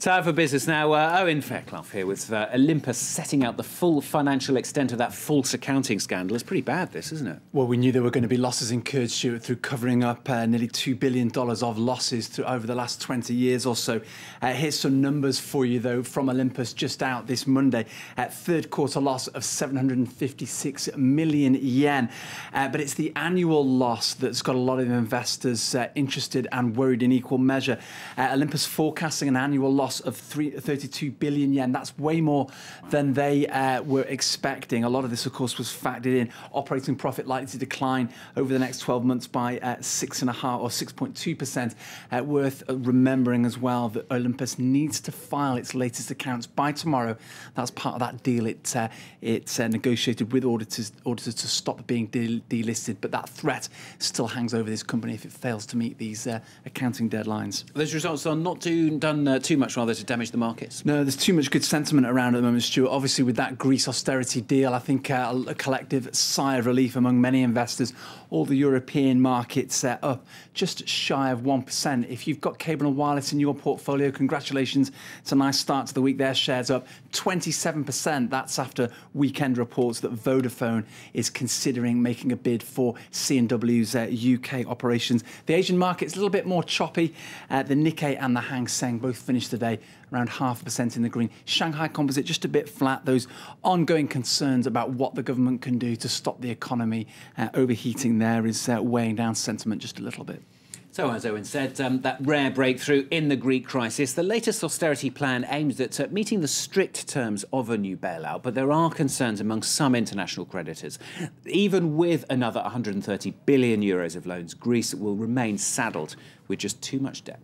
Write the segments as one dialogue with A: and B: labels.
A: Time for business now. Owen Fairclough here with Olympus setting out the full financial extent of that false accounting scandal. It's pretty bad, this, isn't it?
B: Well, we knew there were going to be losses incurred, Stuart, through covering up nearly $2 billion of losses over the last 20 years or so. Here's some numbers for you, though, from Olympus just out this Monday. Third quarter loss of 756 million yen. But it's the annual loss that's got a lot of investors interested and worried in equal measure. Olympus forecasting an annual loss of 32 billion yen. That's way more than they were expecting. A lot of this, of course, was factored in. Operating profit likely to decline over the next 12 months by 6.5% or 6.2%. Worth remembering as well that Olympus needs to file its latest accounts by tomorrow. That's part of that deal it's negotiated with auditors to stop being delisted. But that threat still hangs over this company if it fails to meet these accounting deadlines.
A: Those results are not done too much rather to damage the markets.
B: No, there's too much good sentiment around at the moment, Stuart. Obviously, with that Greece austerity deal, I think a collective sigh of relief among many investors. All the European markets up just shy of 1%. If you've got cable and wireless in your portfolio, congratulations. It's a nice start to the week. Their shares up 27%. That's after weekend reports that Vodafone is considering making a bid for C&W's UK operations. The Asian market's a little bit more choppy. The Nikkei and the Hang Seng both finished today around 0.5% in the green. Shanghai Composite just a bit flat. Those ongoing concerns about what the government can do to stop the economy overheating there is weighing down sentiment just a little bit.
A: So, as Owen said, that rare breakthrough in the Greek crisis. The latest austerity plan aims at meeting the strict terms of a new bailout, but there are concerns among some international creditors. Even with another 130 billion euros of loans, Greece will remain saddled with just too much debt.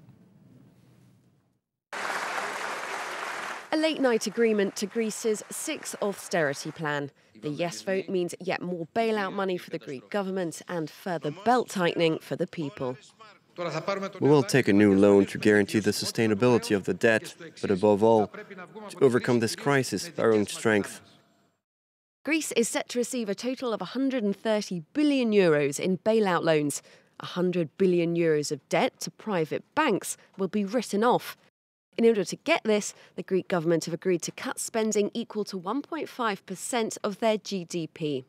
C: A late-night agreement to Greece's sixth austerity plan. The yes vote means yet more bailout money for the Greek government and further belt-tightening for the people.
D: We will take a new loan to guarantee the sustainability of the debt, but above all, to overcome this crisis by our own strength.
C: Greece is set to receive a total of 130 billion euros in bailout loans. 100 billion euros of debt to private banks will be written off. In order to get this, the Greek government have agreed to cut spending equal to 1.5% of their GDP.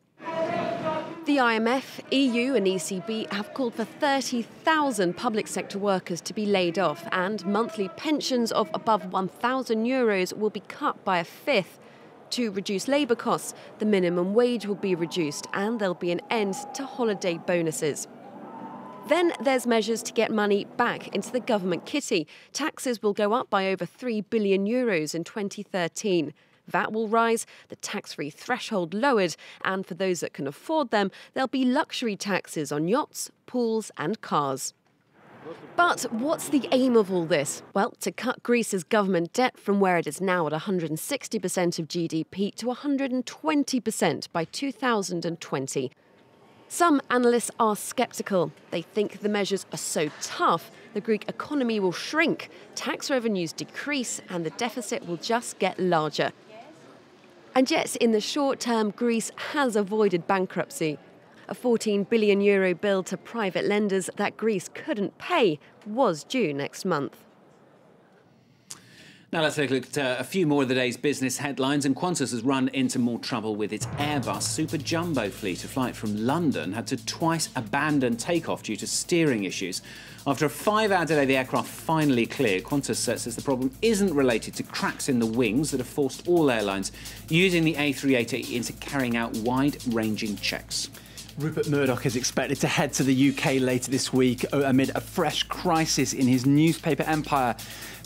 C: The IMF, EU and ECB have called for 30,000 public sector workers to be laid off, and monthly pensions of above 1,000 euros will be cut by a fifth. To reduce labour costs, the minimum wage will be reduced and there'll be an end to holiday bonuses. Then there's measures to get money back into the government kitty. Taxes will go up by over 3 billion euros in 2013. VAT will rise, the tax-free threshold lowered, and for those that can afford them, there'll be luxury taxes on yachts, pools and cars. But what's the aim of all this? Well, to cut Greece's government debt from where it is now at 160% of GDP to 120% by 2020. Some analysts are sceptical. They think the measures are so tough, the Greek economy will shrink, tax revenues decrease, and the deficit will just get larger. And yet, in the short term, Greece has avoided bankruptcy. A 14 billion euro bill to private lenders that Greece couldn't pay was due next month.
A: Now let's take a look at a few more of the day's business headlines. And Qantas has run into more trouble with its Airbus Super Jumbo fleet. A flight from London had to twice abandon takeoff due to steering issues. After a 5-hour delay, the aircraft finally cleared. Qantas says the problem isn't related to cracks in the wings that have forced all airlines using the A380 into carrying out wide-ranging checks.
B: Rupert Murdoch is expected to head to the UK later this week amid a fresh crisis in his newspaper empire.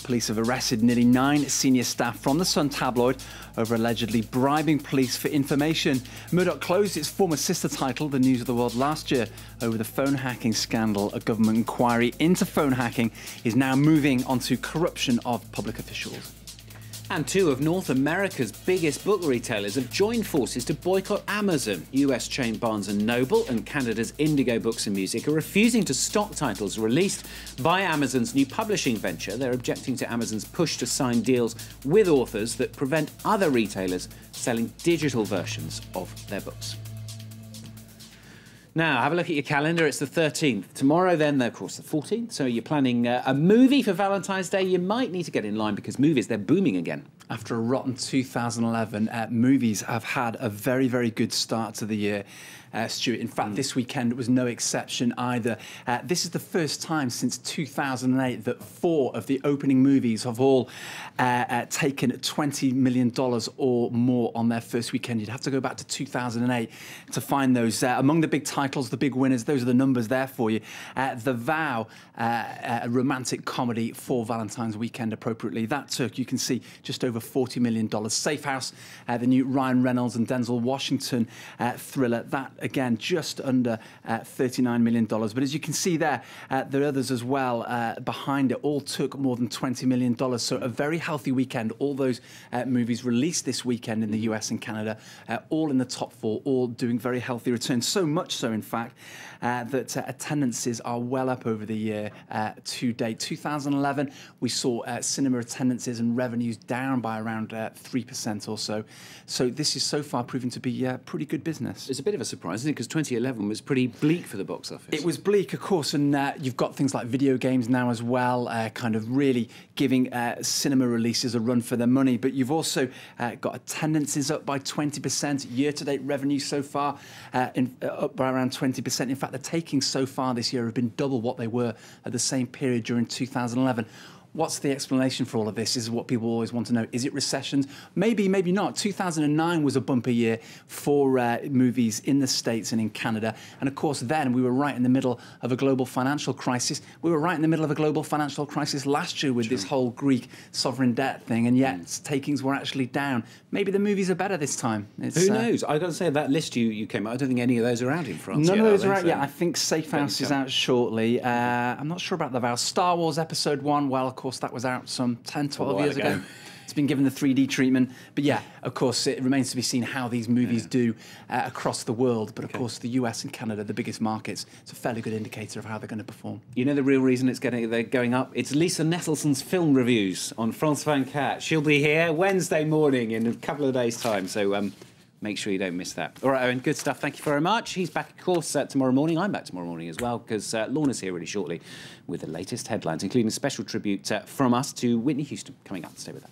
B: Police have arrested nearly 9 senior staff from the Sun tabloid over allegedly bribing police for information. Murdoch closed its former sister title, The News of the World, last year over the phone hacking scandal. A government inquiry into phone hacking is now moving onto corruption of public officials.
A: And 2 of North America's biggest book retailers have joined forces to boycott Amazon. US chain Barnes & Noble and Canada's Indigo Books and Music are refusing to stock titles released by Amazon's new publishing venture. They're objecting to Amazon's push to sign deals with authors that prevent other retailers selling digital versions of their books. Now, have a look at your calendar. It's the 13th. Tomorrow, then, of course, the 14th. So you're planning a movie for Valentine's Day. You might need to get in line because movies, they're booming again.
B: After a rotten 2011, movies have had a very, very good start to the year, Stuart. In fact, this weekend was no exception either. This is the first time since 2008 that 4 of the opening movies have all taken $20 million or more on their first weekend. You'd have to go back to 2008 to find those. Among the big titles, the big winners, those are the numbers there for you. The Vow, a romantic comedy for Valentine's weekend appropriately. That took, you can see, just over $40 million. Safe House, the new Ryan Reynolds and Denzel Washington thriller, that again just under $39 million. But as you can see there are others as well behind it, all took more than $20 million. So a very healthy weekend. All those movies released this weekend in the US and Canada, all in the top 4, all doing very healthy returns. So much so, in fact, that attendances are well up over the year to date. 2011, we saw cinema attendances and revenues down by around 3% or so. So this is so far proven to be pretty good business.
A: It's a bit of a surprise, isn't it? Because 2011 was pretty bleak for the box office.
B: It was bleak, of course, and you've got things like video games now as well, kind of really giving cinema releases a run for their money. But you've also got attendances up by 20%, year-to-date revenue so far up by around 20%. In fact, the takings so far this year have been double what they were at the same period during 2011. What's the explanation for all of this is what people always want to know. Is it recessions? Maybe, maybe not. 2009 was a bumper year for movies in the States and in Canada. And of course, then we were right in the middle of a global financial crisis. We were right in the middle of a global financial crisis last year with this whole Greek sovereign debt thing. And yet takings were actually down. Maybe the movies are better this time.
A: Who knows? I've got to say, that list you came up, I don't think any of those are out in France
B: yet.
A: None
B: of those are out
A: yet.
B: I think Safe House is out shortly. I'm not sure about The Vow. Star Wars Episode 1, well, of course, that was out some 10, 12 years ago. It's been given the 3D treatment. But yeah, of course, it remains to be seen how these movies do across the world. But of course, the US and Canada, the biggest markets, it's a fairly good indicator of how they're going to perform.
A: You know the real reason they're going up? It's Lisa Nettleson's film reviews on France 24. She'll be here Wednesday morning in a couple of days' time. So make sure you don't miss that. All right, Owen, good stuff. Thank you very much. He's back, of course, tomorrow morning. I'm back tomorrow morning as well, because Lorna's here really shortly with the latest headlines, including a special tribute from us to Whitney Houston coming up. Stay with that.